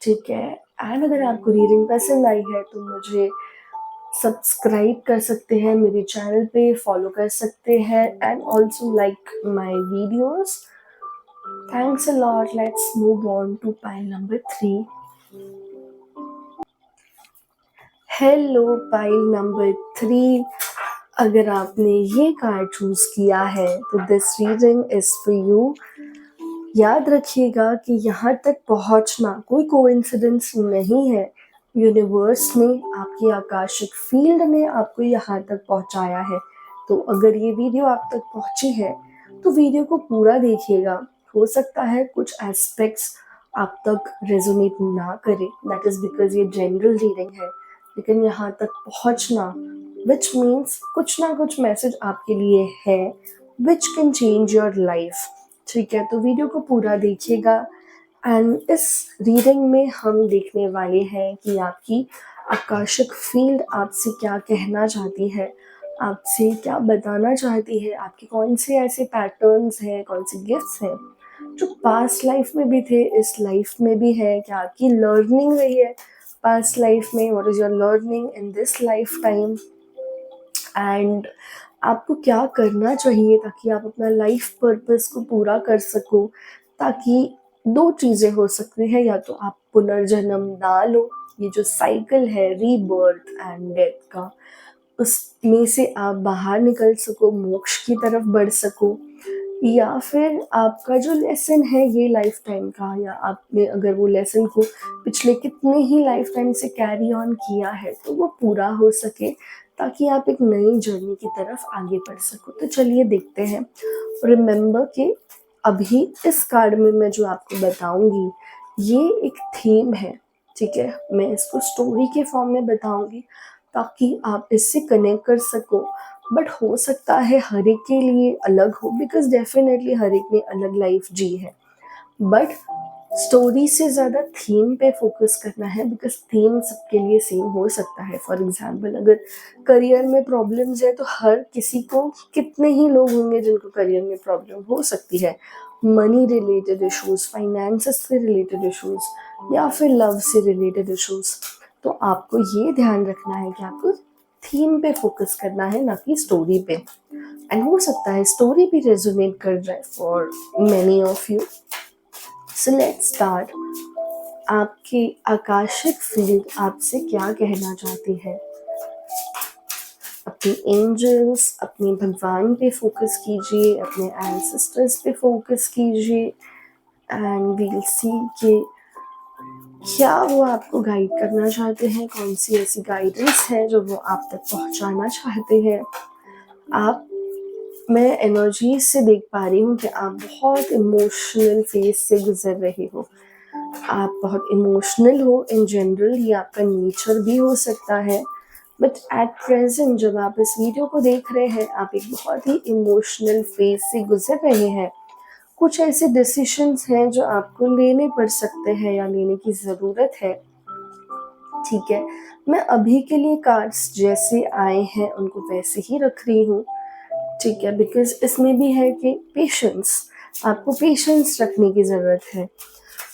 ठीक है, एंड अगर आपको रीडिंग पसंद आई है तो मुझे सब्सक्राइब कर सकते हैं, मेरे चैनल पे फॉलो कर सकते हैं, and also like my videos. Thanks a lot. Let's move on to pile number 3। Hello pile number 3। अगर आपने ये कार्ड चूज किया है तो this reading is for you. याद रखिएगा कि यहाँ तक पहुँचना कोई कोइंसिडेंस नहीं है। यूनिवर्स ने, आपकी आकाशिक फील्ड ने आपको यहाँ तक पहुँचाया है। तो अगर ये वीडियो आप तक पहुँची है तो वीडियो को पूरा देखिएगा। हो सकता है कुछ एस्पेक्ट्स आप तक रेजोनेट ना करे, दैट इज बिकॉज ये जनरल रीडिंग है। लेकिन यहाँ तक पहुँचना विच मीन्स कुछ ना कुछ मैसेज आपके लिए है which can change your life. ठीक है, तो वीडियो को पूरा देखिएगा। एंड इस रीडिंग में हम देखने वाले हैं कि आपकी आकाशिक फील्ड आपसे क्या कहना चाहती है, आपसे क्या बताना चाहती है, आपके कौन से ऐसे पैटर्न्स हैं, कौन से गिफ्ट्स हैं जो पास्ट लाइफ में भी थे, इस लाइफ में भी है, क्या आपकी लर्निंग रही है पास्ट लाइफ में, what is your learning in this life time, and आपको क्या करना चाहिए ताकि आप अपना लाइफ पर्पस को पूरा कर सको। ताकि दो चीज़ें हो सकती हैं, या तो आप पुनर्जन्म ना लो, ये जो साइकिल है रीबर्थ एंड डेथ का, उसमें से आप बाहर निकल सको, मोक्ष की तरफ बढ़ सको, या फिर आपका जो लेसन है ये लाइफ टाइम का, या आपने अगर वो लेसन को पिछले कितने ही लाइफ टाइम से कैरी ऑन किया है तो वो पूरा हो सके, ताकि आप एक नई जर्नी की तरफ आगे बढ़ सको। तो चलिए देखते हैं। रिमेंबर कि अभी इस कार्ड में मैं जो आपको बताऊंगी ये एक थीम है। ठीक है, मैं इसको स्टोरी के फॉर्म में बताऊंगी ताकि आप इससे कनेक्ट कर सको। बट हो सकता है हर एक के लिए अलग हो, बिकॉज डेफिनेटली हर एक ने अलग लाइफ जी है। बट स्टोरी से ज़्यादा थीम पे फोकस करना है, बिकॉज थीम सबके लिए सेम हो सकता है। फॉर एग्जाम्पल अगर करियर में प्रॉब्लम्स है तो हर किसी को, कितने ही लोग होंगे जिनको करियर में प्रॉब्लम हो सकती है, मनी रिलेटेड इश्यूज, फाइनेंसेस से रिलेटेड इश्यूज, या फिर लव से रिलेटेड इश्यूज। तो आपको ये ध्यान रखना है कि आपको थीम पे फोकस करना है, ना कि स्टोरी पे। एंड हो सकता है स्टोरी भी रेजोनेट कर जाए for many of you. So let's start. आपकी आकाशिक फील्ड आपसे क्या कहना चाहती है? अपने एंजल्स, अपने भगवान पे फोकस कीजिए, अपने एंसेस्टर्स पे फोकस कीजिए, एंड वील सी कि क्या वो आपको गाइड करना चाहते हैं, कौन सी ऐसी गाइडेंस है जो वो आप तक पहुंचाना चाहते हैं। आप, मैं एनर्जी से देख पा रही हूँ कि आप बहुत इमोशनल फेज से गुजर रहे हो। आप बहुत इमोशनल हो इन जनरल, ये आपका नेचर भी हो सकता है। बट एट प्रेजेंट जब आप इस वीडियो को देख रहे हैं, आप एक बहुत ही इमोशनल फेज से गुजर रहे हैं। कुछ ऐसे डिसीशंस हैं जो आपको लेने पड़ सकते हैं या लेने की ज़रूरत है। ठीक है, मैं अभी के लिए कार्ड्स जैसे आए हैं उनको वैसे ही रख रही हूँ। ठीक है, बिकॉज़ इसमें भी है कि पेशेंस, आपको पेशेंस रखने की ज़रूरत है,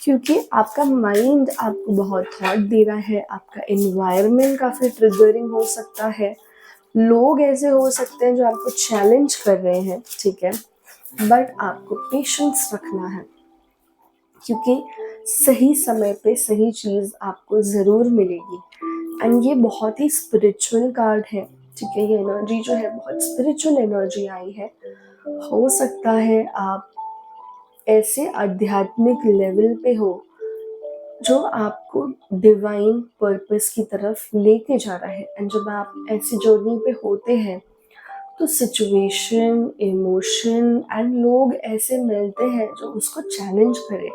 क्योंकि आपका माइंड आपको बहुत थॉट दे रहा है, आपका एनवायरनमेंट काफ़ी ट्रिगरिंग हो सकता है, लोग ऐसे हो सकते हैं जो आपको चैलेंज कर रहे हैं, ठीक है? बट आपको पेशेंस रखना है, क्योंकि सही समय पे सही चीज़ आपको ज़रूर मिलेगी। एंड ये बहुत ही स्पिरिचुअल कार्ड है, ठीक है? ये एनर्जी जो है बहुत स्पिरिचुअल एनर्जी आई है। हो सकता है आप ऐसे आध्यात्मिक लेवल पे हो जो आपको डिवाइन पर्पस की तरफ लेके जा रहा है। एंड जब आप ऐसी जर्नी पे होते हैं तो सिचुएशन, इमोशन एंड लोग ऐसे मिलते हैं जो उसको चैलेंज करें।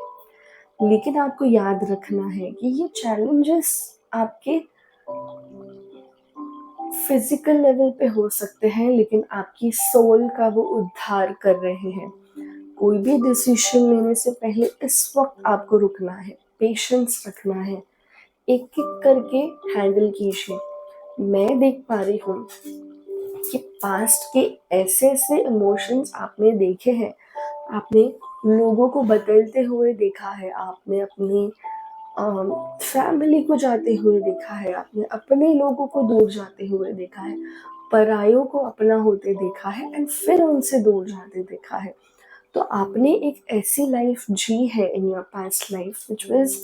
लेकिन आपको याद रखना है कि ये चैलेंजेस आपके फिजिकल लेवल पे हो सकते हैं, लेकिन आपकी सोल का वो उद्धार कर रहे हैं। कोई भी डिसीजन लेने से पहले इस वक्त आपको रुकना है, पेशेंस रखना है, एक एक करके हैंडल कीजिए। मैं देख पा रही हूँ कि पास्ट के ऐसे ऐसे इमोशंस आपने देखे हैं, आपने लोगों को बदलते हुए देखा है, आपने अपनी फैमिली को जाते हुए देखा है, आपने अपने लोगों को दूर जाते हुए देखा है, परायों को अपना होते देखा है एंड फिर उनसे दूर जाते देखा है। तो आपने एक ऐसी लाइफ जी है in your past life which was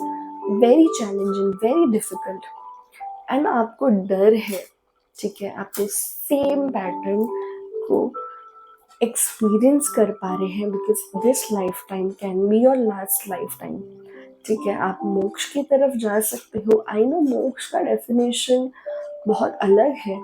very challenging, very difficult, and आपको डर है, ठीक है? आपको सेम पैटर्न को एक्सपीरियंस कर पा रहे हैं, because this life time can be your last life time. ठीक है, आप मोक्ष की तरफ जा सकते हो। आई नो मोक्ष का डेफिनेशन बहुत अलग है,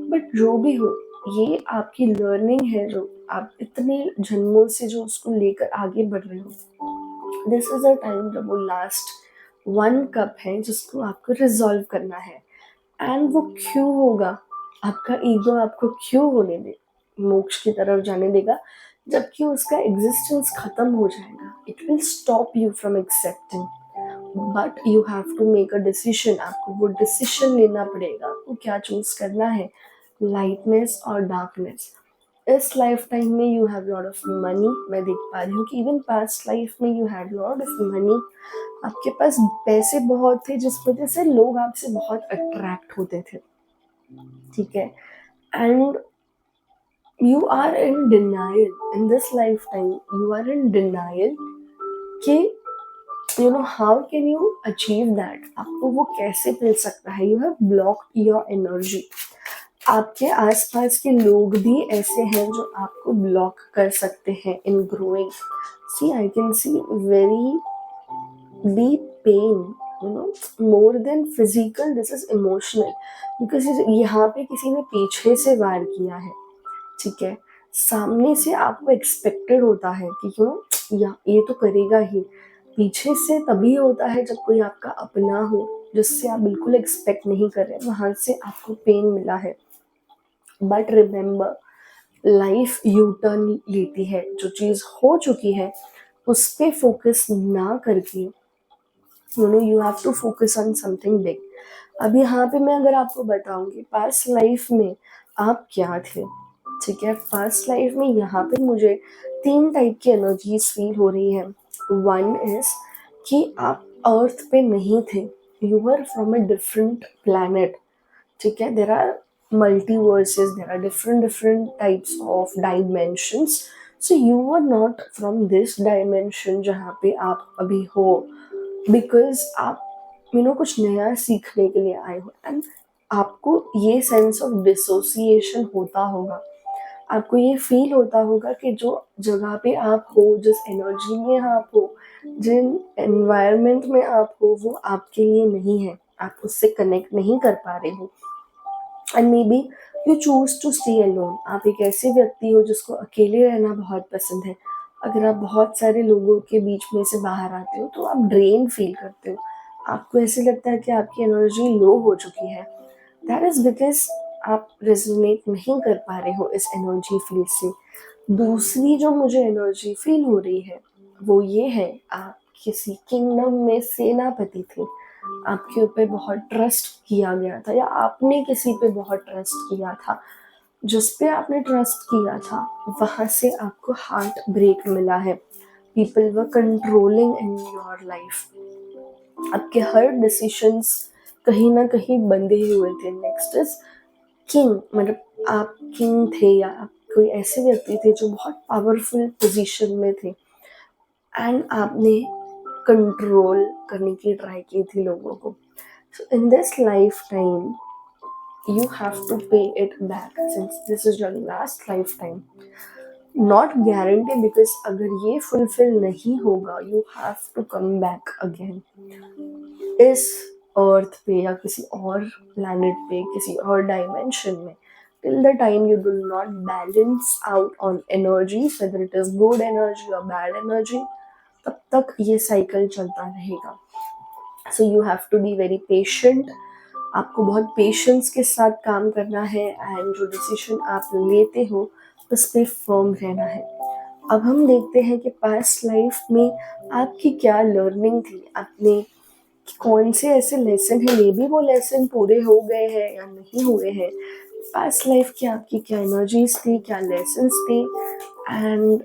बट जो भी हो, ये आपकी लर्निंग है जो आप इतने जन्मों से जो उसको लेकर आगे बढ़ रहे हो। दिस इज अ टाइम जब वो लास्ट वन कप है जिसको आपको रिजॉल्व करना है। एंड वो क्यों होगा? आपका ईगो आपको क्यों होने दे मोक्ष की तरफ जाने देगा, जबकि उसका एग्जिस्टेंस खत्म हो जाएगा। It will stop you from accepting, but you have to make a decision. आपको वो डिसीजन लेना पड़ेगा, आपको क्या चूज करना है, लाइटनेस और डार्कनेस। इस लाइफ टाइम में you have lot of money, मैं देख पा रही हूँ कि इवन पास्ट लाइफ में you had lot of money, आपके पास पैसे बहुत थे जिस वजह से लोग आपसे बहुत अट्रैक्ट होते थे, ठीक है? And you are in denial in this life time, you are in denial कि you know how can you achieve that, आपको वो कैसे मिल सकता है। You have blocked your energy. आपके आसपास के लोग भी ऐसे हैं जो आपको ब्लॉक कर सकते हैं in growing. See I can see very deep pain, more than physical, this is emotional, because यहाँ पे किसी ने पीछे से वार किया है, ठीक है? सामने से आपको एक्सपेक्टेड होता है कि या ये तो करेगा ही, पीछे से तभी होता है जब कोई आपका अपना हो जिससे आप बिल्कुल एक्सपेक्ट नहीं कर रहे, वहां से आपको पेन मिला है। But remember, life U turn लेती है, जो चीज हो चुकी है उस पे फोकस ना करके you have to focus on something big. अब यहाँ पे मैं अगर आपको बताऊंगी पास्ट लाइफ में आप क्या थे, ठीक है? पास्ट लाइफ में यहाँ पे मुझे 3 टाइप की एनर्जीज फील हो रही है। वन इज कि आप अर्थ पे नहीं थे, you are from a different planet, ठीक है? There are multiverses, there are different types of dimensions, so you are not from this dimension जहाँ पे आप अभी हो, बिकॉज आप कुछ नया सीखने के लिए आए हो। एंड आपको ये सेंस ऑफ डिसोसिएशन होता होगा, आपको ये फील होता होगा कि जो जगह पे आप हो, जिस एनर्जी में आप हो, जिन एनवायरनमेंट में आप हो, वो आपके लिए नहीं है, आप उससे कनेक्ट नहीं कर पा रहे हो। And maybe you choose to stay alone, आप एक ऐसे व्यक्ति हो जिसको अकेले रहना बहुत पसंद है। अगर आप बहुत सारे लोगों के बीच में से बाहर आते हो तो आप ड्रेन फील करते हो, आपको ऐसे लगता है कि आपकी एनर्जी लो हो चुकी है। दैट इज बिकॉज आप रेजोनेट नहीं कर पा रहे हो इस एनर्जी फील्ड से। दूसरी जो मुझे एनर्जी फील हो रही है वो ये है, आप किसी किंगडम में सेनापति थे, आपके ऊपर बहुत ट्रस्ट किया गया था या आपने किसी पे बहुत ट्रस्ट किया था, जिस पे आपने ट्रस्ट किया था वहाँ से आपको हार्ट ब्रेक मिला है। People were controlling in your life. आपके हर डिसीशंस कहीं ना कहीं बंधे हुए थे। नेक्स्ट इज किंग, मतलब आप किंग थे या आप कोई ऐसे व्यक्ति थे जो बहुत पावरफुल पोजीशन में थे एंड आपने कंट्रोल करने की ट्राई की थी लोगों को। So in this life time you have to pay it back since this is your last lifetime. Not guarantee, because अगर ये fulfill नहीं होगा you have to come back again इस अर्थ पे या किसी और प्लैनेट पे, किसी और डायमेंशन में। till the time you do not balance out on energies, whether it is good energy or bad energy, तब तक ये साइकिल चलता रहेगा। So you have to be very patient. आपको बहुत पेशेंस के साथ काम करना है एंड जो डिसीजन आप लेते हो उस पर फर्म रहना है। अब हम देखते हैं कि पास्ट लाइफ में आपकी क्या लर्निंग थी, आपने कौन से ऐसे लेसन है, मे बी वो लेसन पूरे हो गए हैं या नहीं हुए हैं। पास्ट लाइफ की आपकी क्या एनर्जीज थी, क्या लेसन्स थे and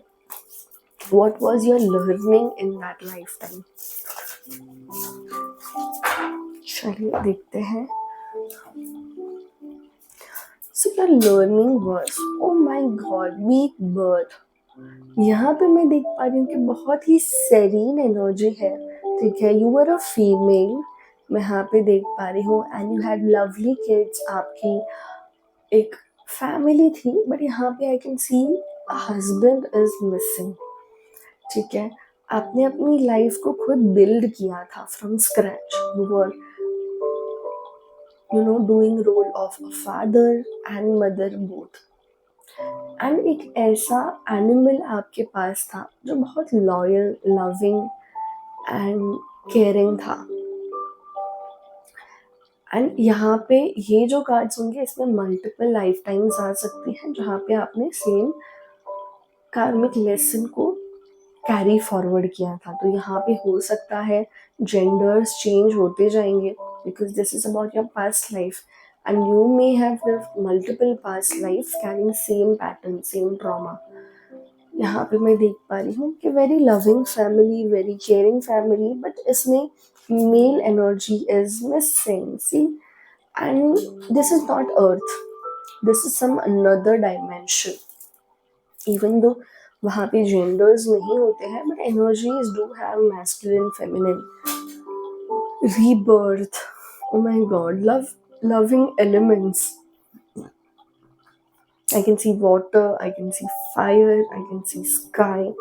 what was your learning in that life time. चलिए देखते हैं। So your learning was, oh my god, weak birth। यहाँ पे मैं देख पा रही हूँ कि बहुत ही सेरीन एनर्जी है, ठीक है। यू वर अ फीमेल, मैं यहाँ पे देख पा रही हूँ and you had lovely kids, आपकी एक फैमिली थी, बट यहाँ पे आई can C husband is missing, ठीक है। आपने अपनी लाइफ को खुद बिल्ड किया था from scratch. You were doing role of a father and mother both। And एक ऐसा एनिमल आपके पास था जो बहुत लॉयल, लविंग एंड केयरिंग था। एंड यहाँ पे ये जो कार्ड्स होंगे इसमें मल्टीपल लाइफ टाइम्स आ सकती हैं जहाँ पे आपने सेम कार्मिक लेसन को कैरी फॉरवर्ड किया था। तो यहाँ पे हो सकता है जेंडर्स चेंज होते जाएंगे because this is about your past life and you may have lived multiple past lives carrying same pattern, same trauma। यहाँ पे मैं देख पा रही हूँ कि very loving family, very caring family, but इसमें male energy is missing, see। and this is not earth, this is some another dimension। even though वहाँ पे genders नहीं होते हैं but energies do have masculine, feminine। rebirth, oh my god, loving elements। I can see water, I can see fire, I can see sky।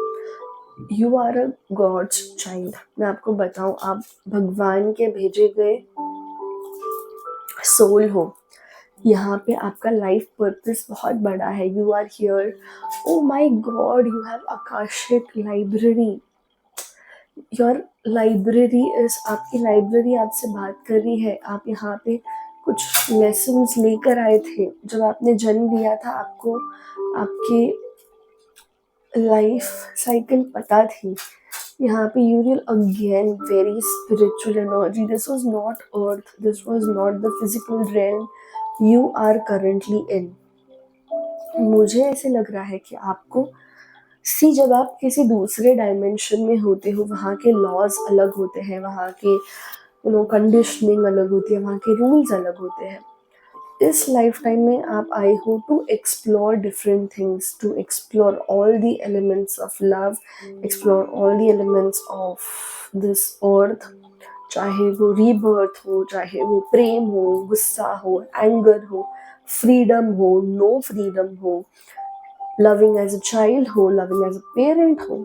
You are a God's child। मैं आपको बताऊं, आप भगवान के भेजे गए सोल हो। यहाँ पे आपका लाइफ पर्पस बहुत बड़ा है। You are here, oh my god, you have Akashic library. Your library is, आपकी लाइब्रेरी आपसे बात कर रही है। आप यहाँ पे कुछ लेसन्स लेकर आए थे। जब आपने जन्म लिया था आपको आपके लाइफ साइकिल पता थी। यहाँ पे you will again very spiritual energy. This was not earth, this was not the physical realm you are currently in. मुझे ऐसे लग रहा है कि आपको जब आप किसी दूसरे डायमेंशन में होते हो वहाँ के लॉज अलग होते हैं, वहाँ के कंडीशनिंग अलग होती है, वहाँ के रूल्स अलग होते हैं। इस लाइफ टाइम में आप आए हो to explore different things, to explore all the elements of love, explore all the elements of this earth. चाहे वो रीबर्थ हो, चाहे वो प्रेम हो, गुस्सा हो, एंगर हो, फ्रीडम हो, नो फ्रीडम हो, लविंग एज अ चाइल्ड हो, लविंग एज अ पेरेंट हो।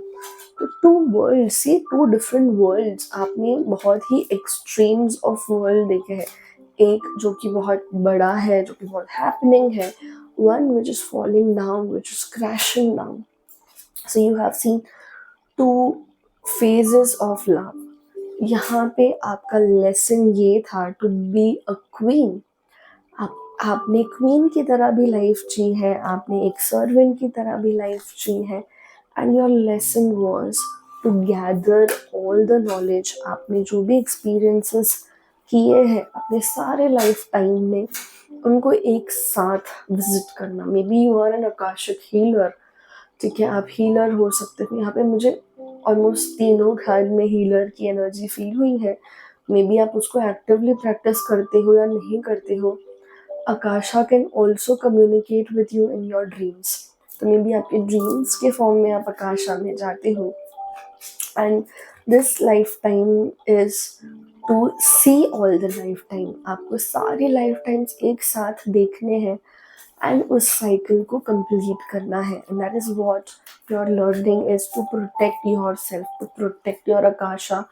तो two world, see two different worlds. आपने बहुत ही एक्सट्रीम्स ऑफ वर्ल्ड देखे हैं। एक जो कि बहुत बड़ा है, जो कि बहुत हैपनिंग है, one which is falling down, which is crashing down। So you have seen two phases of love। यहाँ पे आपका लेसन ये था टू बी अ क्वीन। आपने क्वीन की तरह भी लाइफ जी है, आपने एक सर्वेंट की तरह भी लाइफ जी है। And your lesson was to gather all the knowledge. आपने जो भी एक्सपीरियंसेस किए हैं अपने सारे लाइफ टाइम में, उनको एक साथ विजिट करना। Maybe you are an Akashic healer, ठीक है, आप हीलर हो सकते हो। यहाँ पे मुझे ऑलमोस्ट तीनों घर में हीलर की एनर्जी फील हुई है। मे बी आप उसको एक्टिवली प्रैक्टिस करते हो या नहीं करते हो। Akasha can also communicate with you in your dreams, तो मे बी आपके ड्रीम्स के फॉर्म में आप आकाशा में जाते हो। And this life time is to see all the lifetime, आपको सारे लाइफ टाइम्स एक साथ देखने हैं एंड उस साइकिल को कंप्लीट करना है। And that is what your learning is, to protect yourself, to protect your Akasha,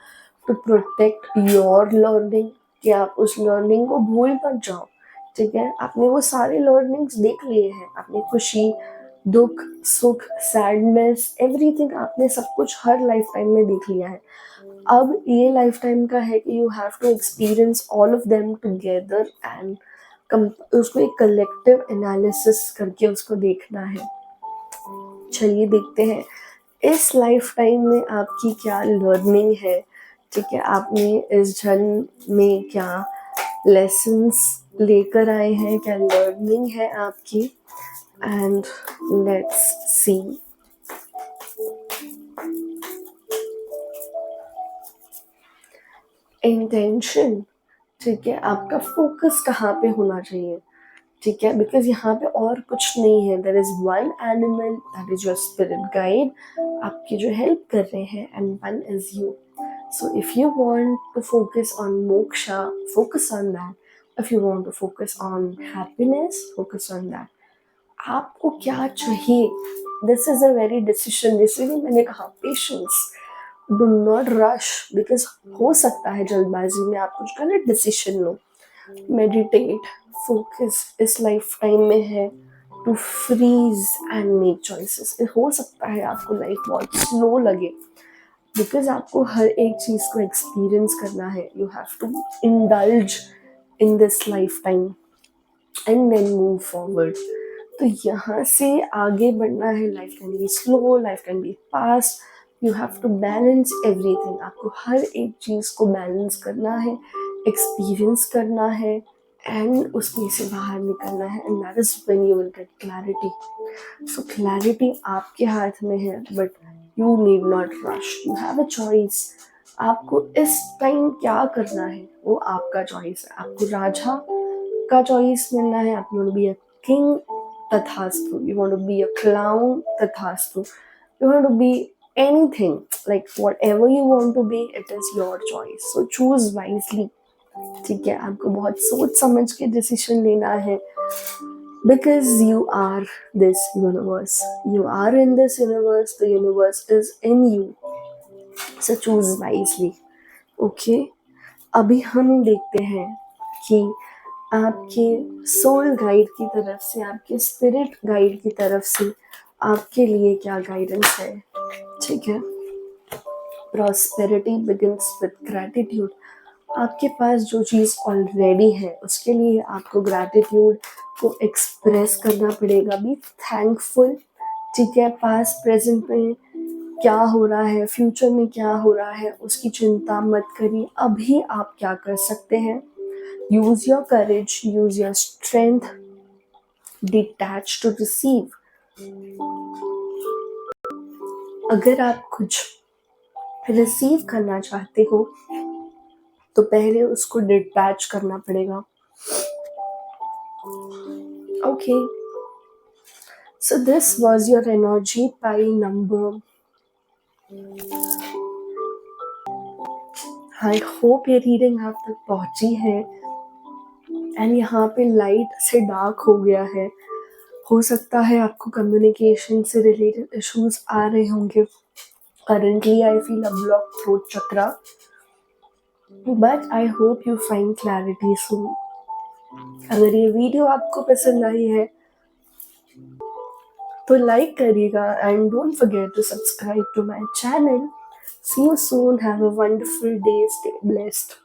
to protect your learning, कि आप उस लर्निंग को भूल मत जाओ। ठीक है, आपने वो सारे लर्निंग्स देख लिए हैं, आपने खुशी, दुख, सुख, सैडनेस, एवरीथिंग, आपने सब कुछ हर लाइफ टाइम में देख लिया है। अब ये लाइफ टाइम का है कि you have to experience all of them together and उसको एक कलेक्टिव एनालिसिस करके उसको देखना है। चलिए देखते हैं इस लाइफ टाइम में आपकी क्या लर्निंग है। ठीक है, आपने इस जन्म में क्या लेसन्स लेकर आए हैं, क्या लर्निंग है आपकी, एंड लेट्स सी। इंटेंशन, ठीक है, आपका फोकस कहाँ पे होना चाहिए। ठीक है, बिकॉज यहाँ पे और कुछ नहीं है। There is one animal that is your spirit guide, आपकी जो हेल्प कर रहे हैं, and one is you. So if you want to focus on moksha, focus on that. If you want to focus on happiness, focus on that. आपको क्या चाहिए, this is a very decision. इसलिए मैंने कहा patience, do not rush, because हो सकता है जल्दबाजी में आप कुछ गलत डिसीजन लो। मेडिटेट, फोकस इस लाइफ टाइम में है to freeze and make choices. हो सकता है आपको लाइफ बहुत स्लो लगे, बिकॉज आपको हर एक चीज को एक्सपीरियंस करना है। You have to indulge in this life time and then move forward. तो यहाँ से आगे बढ़ना है। Life can be slow, life can be fast, you have to balance everything. आपको हर एक चीज को बैलेंस करना है, एक्सपीरियंस करना है एंड उसमें से बाहर निकलना है। And that is when you will get clarity. So clarity आपके हाथ में है, but you need not rush, you have a choice. आपको इस टाइम क्या करना है वो आपका चॉइस है। आपको राजा का चॉइस मिलना है, आप want to be a king, तथास्तु। You want to be a clown, तथास्तु। You want to be anything, like whatever you want to be, it is your choice, so choose wisely। ठीक है, आपको बहुत सोच समझ के डिसीजन लेना है, because you are this universe, you are in this universe, the universe is in you, so choose wisely। okay, अभी हम देखते हैं कि आपके सोल गाइड की तरफ से, आपके स्पिरिट गाइड की तरफ से आपके लिए क्या गाइडेंस है। ठीक है, प्रॉस्पेरिटी बिगिंस विद ग्रैटिट्यूड। आपके पास जो चीज़ ऑलरेडी है उसके लिए आपको ग्रैटिट्यूड को एक्सप्रेस करना पड़ेगा। Be thankful. ठीक है, पास्ट प्रेजेंट में क्या हो रहा है, फ्यूचर में क्या हो रहा है, उसकी चिंता मत करिए। अभी आप क्या कर सकते हैं, use your courage, use your strength, detach to receive. अगर आप कुछ रिसीव करना चाहते हो तो पहले उसको डिटैच करना पड़ेगा। Okay, so this was your energy pi number. I hope ये रीडिंग आप तक पहुंची है। एंड यहाँ पे लाइट से डार्क हो गया है। हो सकता है आपको कम्युनिकेशन से रिलेटेड इश्यूज आ रहे होंगे। Currently I feel a block throat chakra, but I hope you find clarity soon. अगर ये वीडियो आपको पसंद आई है तो लाइक करिएगा and don't forget to subscribe to my channel. See you soon, have a wonderful day, stay blessed.